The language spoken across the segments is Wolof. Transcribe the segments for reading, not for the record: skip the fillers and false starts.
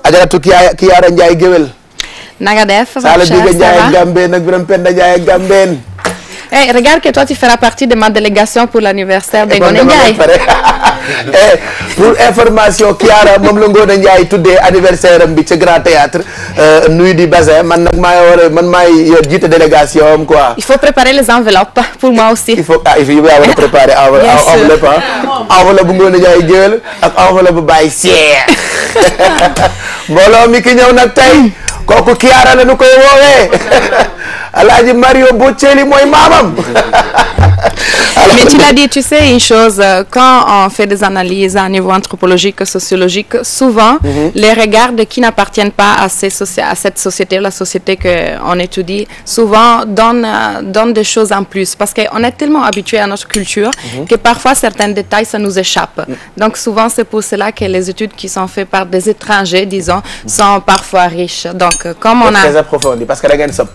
Ajaratu Kiara Ndiaye géwél. Naga def, Sala Biga Ndiaye Gambeen ak Biram Penda Ndiaye Gambeen. Hey, regarde que toi tu feras partie de ma délégation pour l'anniversaire de Ngoné Ndiaye. Pour information, Kiara moom la Ngoné Ndiaye tuddee anniversaire am bi ci Grand Théâtre nuit du bazin man nag maay jiite délégation am quoi. Il faut préparer les enveloppes pour moi aussi. Il faut war a préparer enveloppe enveloppe bu Ngoné Ndiaye jël ak enveloppe bu Baye Cheikh. Mbooloo mi ki ñëw nag tey kooku Kiara la ñu koy woowee. Alaaji Mario Bocelli mooy maamam. Mais tu l'as dit, tu sais une chose, quand on fait des analyses à niveau anthropologique, sociologique, souvent les regards de qui n'appartiennent pas à cette société, la société qu'on étudie, souvent donnent des choses en plus. Parce qu'on est tellement habitué à notre culture que parfois certains détails, ça nous échappe. Donc souvent c'est pour cela que les études qui sont faites par des étrangers, disons, sont parfois riches. Donc comme on a... Très approfondi, parce que da ngeen sob.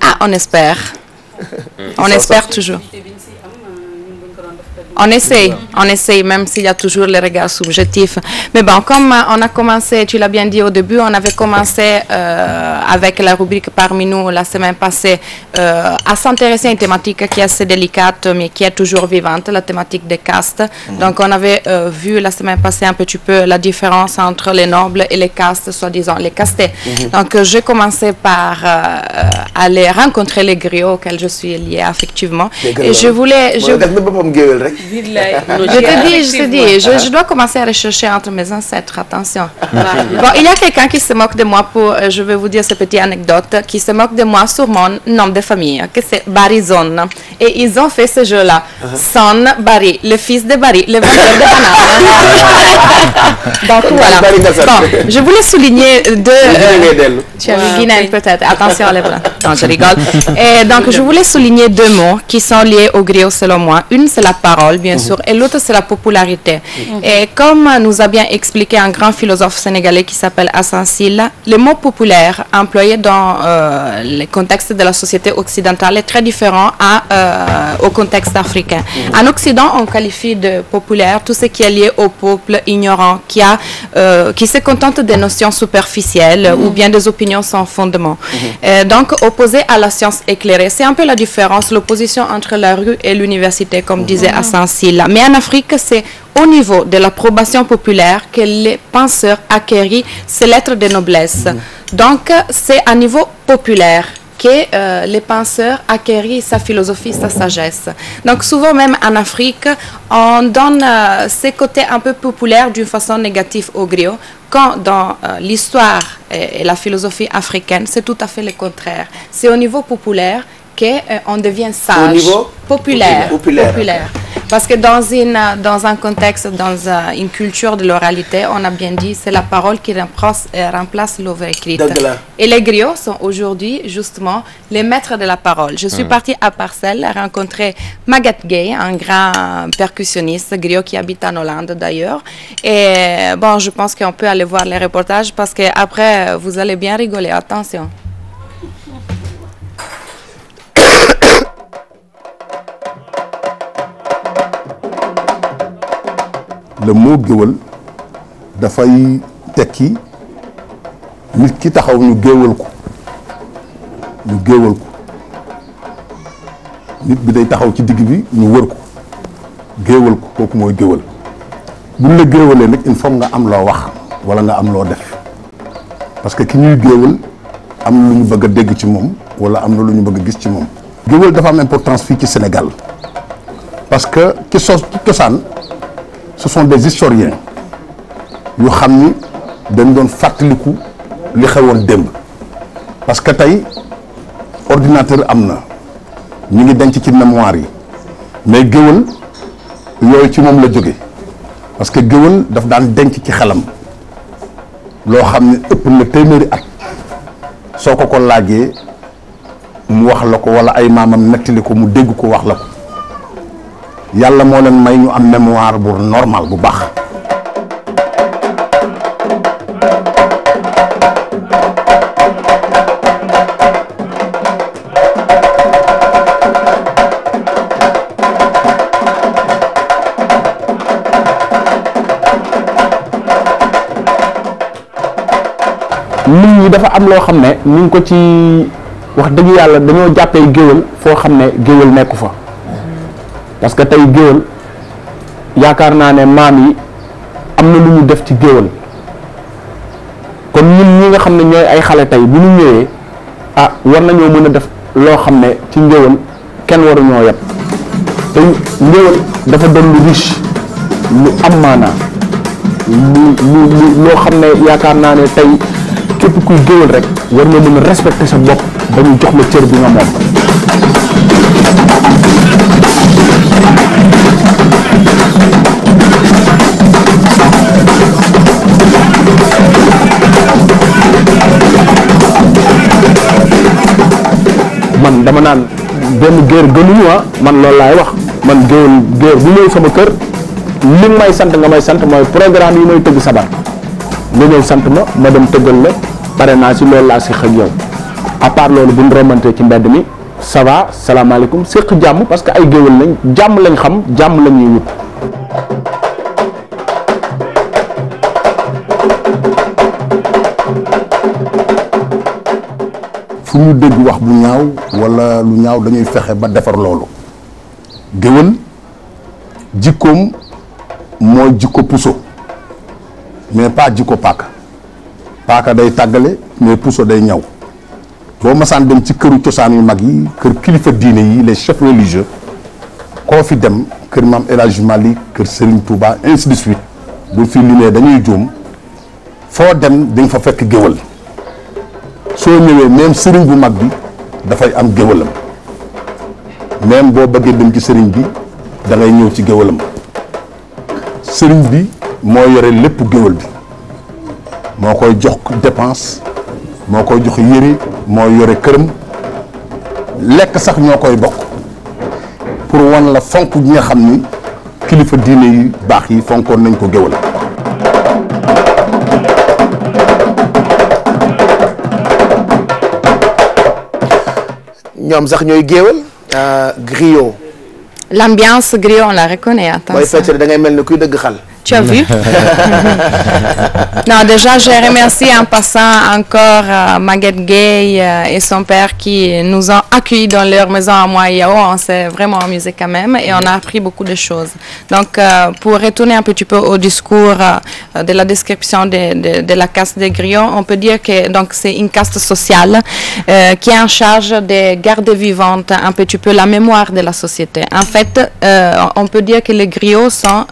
Ah, on espère. On espère toujours. On essaye, même s'il y a toujours les regards subjectifs. Mais bon, comme on a commencé, tu l'as bien dit au début, on avait commencé avec la rubrique Parmi nous la semaine passée à s'intéresser à une thématique qui est assez délicate, mais qui est toujours vivante, la thématique des castes. Donc on avait vu la semaine passée un petit peu la différence entre les nobles et les castes, soi-disant les castés. Donc j'ai commencé par aller rencontrer les griots auxquels je suis liée affectivement. Et je voulais... Je te dis, je dois commencer à rechercher entre mes ancêtres, attention. Bon, il y a quelqu'un qui se moque de moi je vais vous dire cette petite anecdote, qui se moque de moi sur mon nom de famille, que c'est Barizon. Et ils ont fait ce jeu-là. Son Barry, le fils de Barry, le vendeur de bananes. Donc voilà. Bon, je voulais souligner deux... tu as vu Guinée peut-être, attention les bras. Non, je rigole. Et donc je voulais souligner deux mots qui sont liés au griot selon moi. Une, c'est la parole, bien sûr, et l'autre, c'est la popularité. Et comme nous a bien expliqué un grand philosophe sénégalais qui s'appelle Hassan Sylla, le mot populaire employé dans le contexte de la société occidentale est très différent au contexte africain. En Occident, on qualifie de populaire tout ce qui est lié au peuple ignorant, qui se contente des notions superficielles ou bien des opinions sans fondement. Donc, opposé à la science éclairée. C'est un peu la différence, l'opposition entre la rue et l'université, comme disait Hassan Sylla. Mais en Afrique, c'est au niveau de l'approbation populaire que les penseurs acquérirent ces lettres de noblesse. Donc, c'est à niveau populaire que les penseurs acquérirent sa philosophie, sa sagesse. Donc, souvent même en Afrique, on donne ces côtés un peu populaires d'une façon négative au griot, quand dans l'histoire et la philosophie africaine, c'est tout à fait le contraire. C'est au niveau populaire qu'on devient sage. Au niveau populaire. Parce que dans un contexte, dans une culture de l'oralité, on a bien dit, c'est la parole qui remplace l'œuvre écrite. Et les griots sont aujourd'hui justement les maîtres de la parole. Je suis partie à Parcelles rencontrer Magatte Gueye, un grand percussionniste griot qui habite en Hollande d'ailleurs. Et bon, je pense qu'on peut aller voir les reportages parce qu'après, vous allez bien rigoler. Attention. Le mot géwël dafay tekki nit ki taxaw ñu géwël ko nit bi day taxaw ci digg bi ñu wër ko géwël ko kooku mooy géwël buñ la géwëlee nag il faut nga am loo wax wala nga am loo def parce que ki ñuy géwël am lu ñu bëgg a dégg ci moom wala am na lu ñu bëgg a gis ci moom. géwël dafa am importance fii ci Sénégal parce que ki cosaan ce sont des historiens yoo xam ni dañ doon fàttaliku li xewoon démb parce que tey ordinateur am na ñu ngi denc ci mémoire yi mais géwël yooyu ci moom la jóge parce que géwël daf daan denc ci xelam loo xam ne ëpp na téeméeri at soo ko laajee mu wax la ko wala ay maamam nettali ko mu dégg ko wax la ko yàlla moo leen may ñu am mémoire bu normal bu baax. nit ñi dafa am loo xam ne ñu ngi ko ci wax dëgg yàlla dañoo jàppee géwël foo xam ne géwël nekku fa parce que tey géwël yaakaar naa ne maam yi am na lu ñu def ci géwël kon ñun ñi nga xam ne ñooy ay xale tey bu ñu ñëwee war nañoo mën a def loo xam ne ci ngéwël kenn waruñoo yeb te ngéwël dafa doon lu riche lu am maanaa loo xam ne yaakaar naa ne tey képp kuy géwël rek war nga mën a respecter sa bopp ba ñu jox la cër bi nga moom. man dama naan benn géer gënuñu man loolu laay wax man géer bu ñëw sama kër li may sant nga may sant mooy programme yi may tëgg sabar nga ñëw sant ma dem tëggal la pare naa si loolu laa si xëj yow à part loolu bu ñu romante ci mbedd mi ça va salaamaaleykum séq jàmm parce que ay géwël lañ jàmm lañ xam jàmm la ñuy wut. fu ñu dégg wax bu ñaaw walla lu ñaaw dañuy fexe ba defar loolu géwël jikkoom mooy jikko puso mais pas jikko paaka day tàggale mais puso day ñaw boo masaan dem ci këru cosaan yu mag yi kër kilifa diine yi les chefs religieux koo fi dem kër maam El Hadj Malick kër Serigne Touba ainsi de suite bu fi limee dañuy juum foo dem di nga fa fekk géwël soo ñëwee même sëriñ bu mag bi dafay am géwëlam même boo bëggee dem ci sëriñ bi da ngay ñëw ci géwëlam sëriñ bi moo yore lépp géwël bi moo koy jox dépense moo koy jox yére moo yore këram lekk sax ñoo koy bokk pour wan la fonk gi nga xam ni kilifa diine yi baax yi fonkoon nañ ko géwël. ñoom sax ñooy géwël griot. L'ambiance griot on la reconnaît. Attention booy fecc da ngay mel ni kuy dëgg xal. Tu as vu? Non, déjà, je remercie en passant encore Maguette Gueye et son père qui nous ont accueillis dans leur maison à moi et Yao. On s'est vraiment amusé quand même et on a appris beaucoup de choses. Donc, pour retourner un petit peu au discours de la description de la caste des griots, on peut dire que donc c'est une caste sociale qui est en charge de garder vivante un petit peu la mémoire de la société. En fait, on peut dire que les griots sont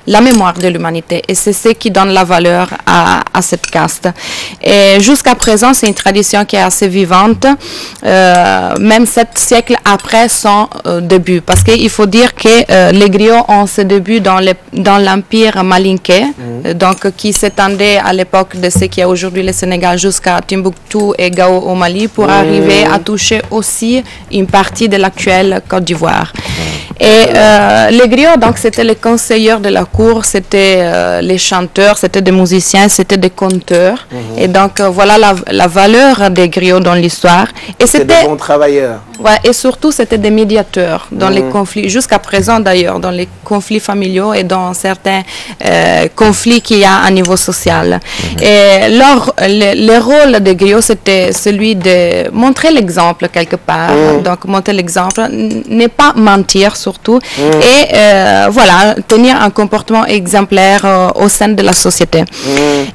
la mémoire de l'humanité et c'est ce qui donne la valeur à cette caste. Et jusqu'à présent, c'est une tradition qui est assez vivante, même 7 siècles après son début. Parce qu'il faut dire que les griots ont ce début dans l'empire malinké, donc qui s'étendait à l'époque de ce qui est aujourd'hui le Sénégal jusqu'à Timbuktu et Gao au Mali pour arriver à toucher aussi une partie de l'actuelle Côte d'Ivoire. Et les griots, donc, c'était les conseillers de la cour, c'était les chanteurs, c'était des musiciens, c'était des conteurs. Et donc, voilà la valeur des griots dans l'histoire. Et c'était des bons travailleurs. Ouais, et surtout, c'était des médiateurs dans les conflits, jusqu'à présent d'ailleurs, dans les conflits familiaux et dans certains conflits qu'il y a à niveau social. Et le rôle des griots, c'était celui de montrer l'exemple quelque part. Donc, montrer l'exemple, n'est pas mentir surtout, et voilà, tenir un comportement exemplaire au sein de la société.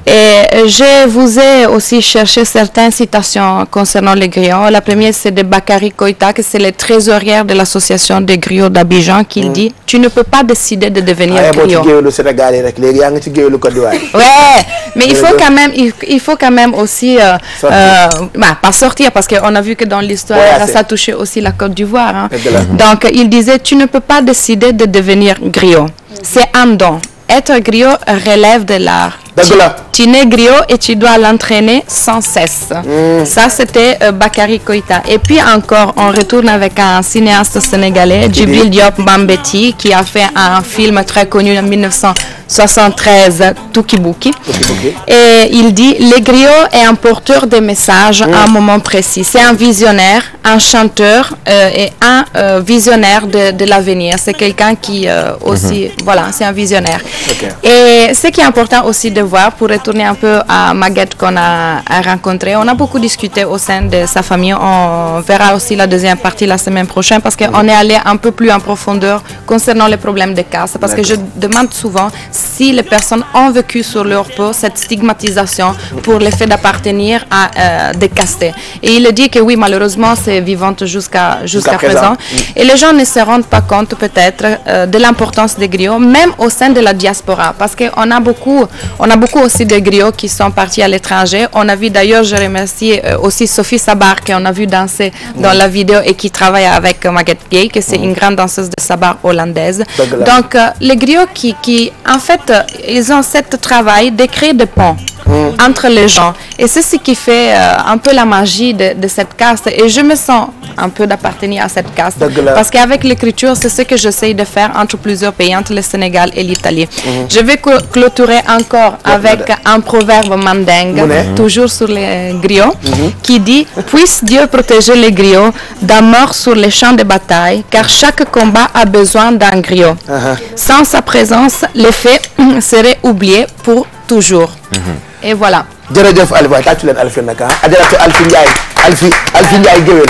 Et je vous ai aussi cherché certaines citations concernant les griots. La première, c'est de Bakary Koïta, que c'est le trésorier de l'association des griots d'Abidjan, qui dit « Tu ne peux pas décider de devenir griot. » Ouais, mais il faut quand même aussi pas sortir, parce qu'on a vu que dans l'histoire, ça touchait aussi la Côte d'Ivoire. Hein. Donc, il disait « Tu ne peux pas décider de devenir griot. C'est un don. Être griot relève de l'art. Tu nais griot et tu dois l'entraîner sans cesse. » Ça, c'était Bakary Koïta. Et puis encore, on retourne avec un cinéaste sénégalais, Djibril Diop Mambéty, qui a fait un film très connu en 1973, Tukibuki. Et il dit, le griot est un porteur de messages à un moment précis. C'est un visionnaire, un chanteur et un visionnaire de l'avenir. C'est quelqu'un qui aussi, voilà, c'est un visionnaire. Et ce qui est important aussi de voir, pour retourner un peu à Maguette qu'on a rencontré. On a beaucoup discuté au sein de sa famille. On verra aussi la deuxième partie la semaine prochaine parce qu'on est allé un peu plus en profondeur concernant les problèmes de caste. Parce que je demande souvent si les personnes ont vécu sur leur peau cette stigmatisation pour le fait d'appartenir à des castes. Et il dit que oui, malheureusement, c'est vivant jusqu'à présent. Et les gens ne se rendent pas compte peut-être de l'importance des griots, même au sein de la diaspora. Parce qu'on a beaucoup aussi de griots qui sont partis à l'étranger. On a vu d'ailleurs, je remercie aussi Sophie Sabar qu'on a vu danser dans la vidéo et qui travaille avec Maguette Gay, que c'est une grande danseuse de Sabar hollandaise. Donc les griots qui en fait, ils ont ce travail de créer des ponts entre les gens. Et c'est ce qui fait un peu la magie de cette caste. Et je me sens un peu d'appartenir à cette caste. Parce qu'avec l'écriture, c'est ce que j'essaye de faire entre plusieurs pays, entre le Sénégal et l'Italie. Je vais clôturer encore avec un proverbe mandingue, toujours sur les griots, qui dit « Puisse Dieu protéger les griots d'un mort sur les champs de bataille, car chaque combat a besoin d'un griot. Sans sa présence, les faits seraient oubliés pour toujours. » Et voilà. jërëjëf Alfi waaye tàccu leen Alfi nag ajaratu Alfi Ndiaye Alfi Ndiaye géwél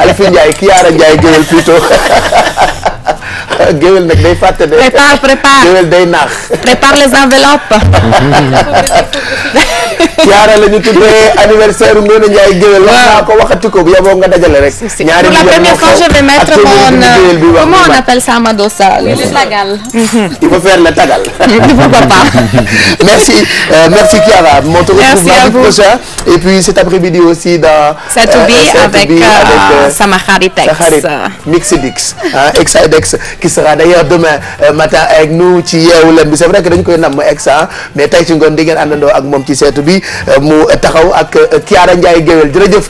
Alfi Ndiaye Kiara Ndiaye géwél plutôt géwél nag day fàtte de. prépare géwél day naax. prépare les enveloppes. Kiara la ñu tuddee anniversaire Ngoné Ndiaye géwél. wax naa ko waxati ko bu yaboo nga dajale rek. ñaari pour la première fois je vais mettre mon comment on appelle ça Madossa le tagal. Il faut faire le tagal. Pourquoi pas. Merci Kiara. On te retrouve mardi prochain. Et puis cet après-midi aussi dans Satoubi avec sama xarit Mixidix Ex qui sera d'ailleurs demain matin avec nous ci Yeewu Leen bi. C'est vrai que dañ koy namm Exa mais tey ci ngoon di ngeen àndandoo ak moom ci seetu bi mu taxaw ak Kiara Ndiaye géwél jërëjëf.